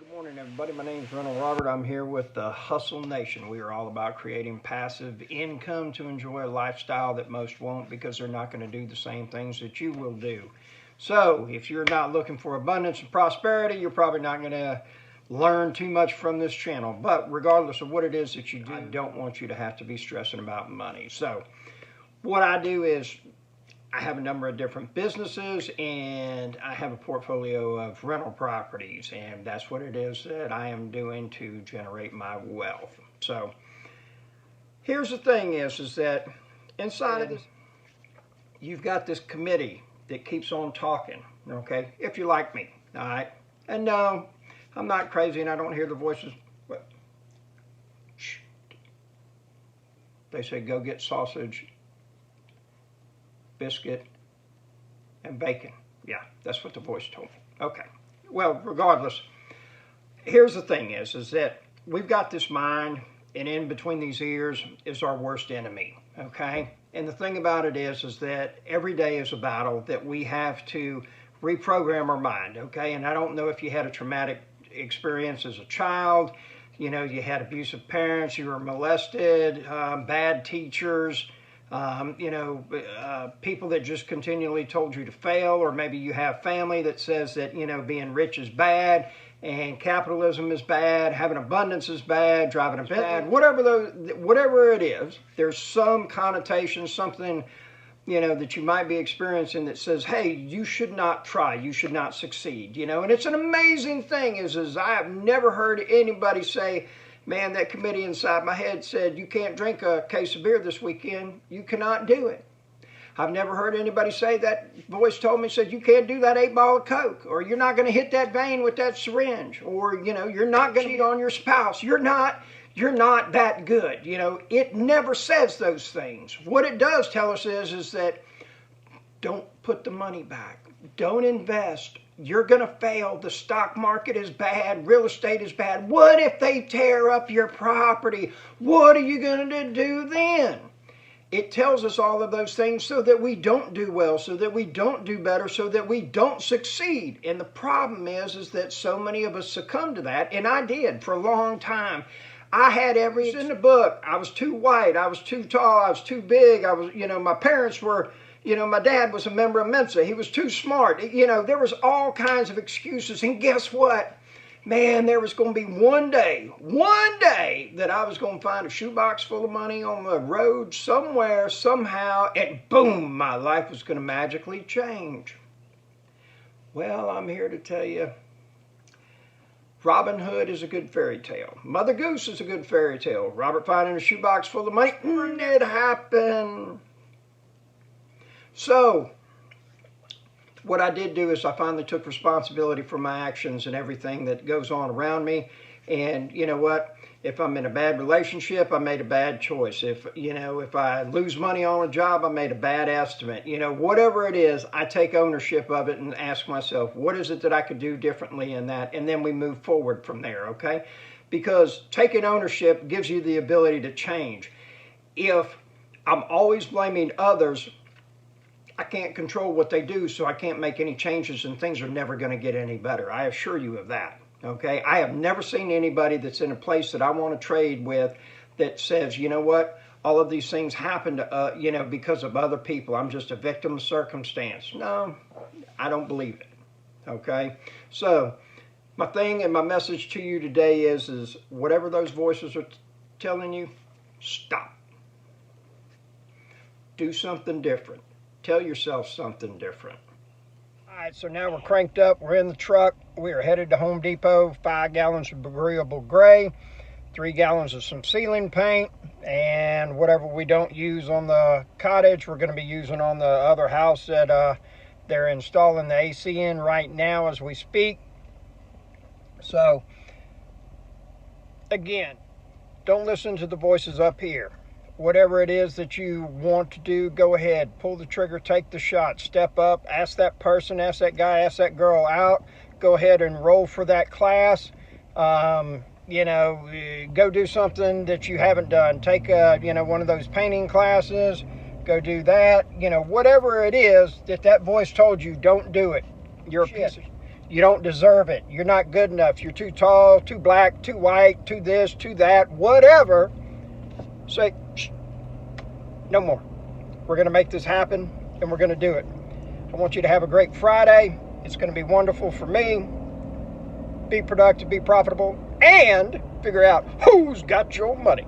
Good morning, everybody. My name is Robert. I'm here with the Hustle Nation. We are all about creating passive income to enjoy a lifestyle that most won't, because they're not going to do the same things that you will do. So if you're not looking for abundance and prosperity, you're probably not going to learn too much from this channel. But regardless of what it is that you do, I don't want you to have to be stressing about money. So what I do is I have a number of different businesses, and I have a portfolio of rental properties, and that's what it is that I am doing to generate my wealth. So here's the thing is that inside of this, you've got this committee that keeps on talking, okay? If you like me, all right? And no, I'm not crazy, and I don't hear the voices, but shh. They say go get sausage, biscuit, and bacon. Yeah, that's what the voice told me. Okay. Well, regardless, here's the thing is that we've got this mind, and in between these ears is our worst enemy, okay? And the thing about it is that every day is a battle that we have to reprogram our mind, okay? And I don't know if you had a traumatic experience as a child, you know, you had abusive parents, you were molested, bad teachers, people that just continually told you to fail, or maybe you have family that says that, you know, being rich is bad and capitalism is bad, having abundance is bad, driving a bad, whatever it is, there's some connotation, something, you know, that you might be experiencing that says, hey, you should not try, you should not succeed, you know. And it's an amazing thing is I have never heard anybody say, man, that committee inside my head said, you can't drink a case of beer this weekend. You cannot do it. I've never heard anybody say that. Voice told me, said, you can't do that 8-ball of Coke, or you're not going to hit that vein with that syringe, or, you know, you're not going to cheat on your spouse. You're not that good. You know, it never says those things. What it does tell us is that don't put the money back. Don't invest. You're going to fail. The stock market is bad. Real estate is bad. What if they tear up your property? What are you going to do then? It tells us all of those things so that we don't do well, so that we don't do better, so that we don't succeed. And the problem is that so many of us succumb to that, and I did for a long time. I had every in the book. I was too white. I was too tall. I was too big. I was, you know, my parents were, you know, my dad was a member of Mensa. He was too smart. You know, there was all kinds of excuses. And guess what? Man, there was going to be one day that I was going to find a shoebox full of money on the road somewhere, somehow, and boom, my life was going to magically change. Well, I'm here to tell you, Robin Hood is a good fairy tale. Mother Goose is a good fairy tale. Robert finding a shoebox full of money, it happened. So, what I did do is I finally took responsibility for my actions and everything that goes on around me. And you know what? If I'm in a bad relationship, I made a bad choice. If I lose money on a job, I made a bad estimate. You know, whatever it is, I take ownership of it and ask myself, what is it that I could do differently in that? And then we move forward from there, okay? Because taking ownership gives you the ability to change. If I'm always blaming others, I can't control what they do, so I can't make any changes, and things are never going to get any better. I assure you of that, okay? I have never seen anybody that's in a place that I want to trade with that says, you know what, all of these things happen to, you know, because of other people. I'm just a victim of circumstance. No, I don't believe it, okay? So my thing and my message to you today is whatever those voices are telling you, stop. Do something different. Tell yourself something different. All right, so now we're cranked up. We're in the truck. We are headed to Home Depot. 5 gallons of agreeable gray, 3 gallons of some ceiling paint, and whatever we don't use on the cottage, we're going to be using on the other house that they're installing the AC in right now as we speak. So, again, don't listen to the voices up here. Whatever it is that you want to do, go ahead, pull the trigger, take the shot, step up, ask that person, ask that guy, ask that girl out, go ahead and roll for that class. You know, go do something that you haven't done. Take one of those painting classes, go do that. You know, whatever it is that voice told you, don't do it. You're a piece of You don't deserve it. You're not good enough. You're too tall, too black, too white, too this, too that, whatever. Say, shh, no more. We're going to make this happen, and we're going to do it. I want you to have a great Friday. It's going to be wonderful for me. Be productive, be profitable, and figure out who's got your money.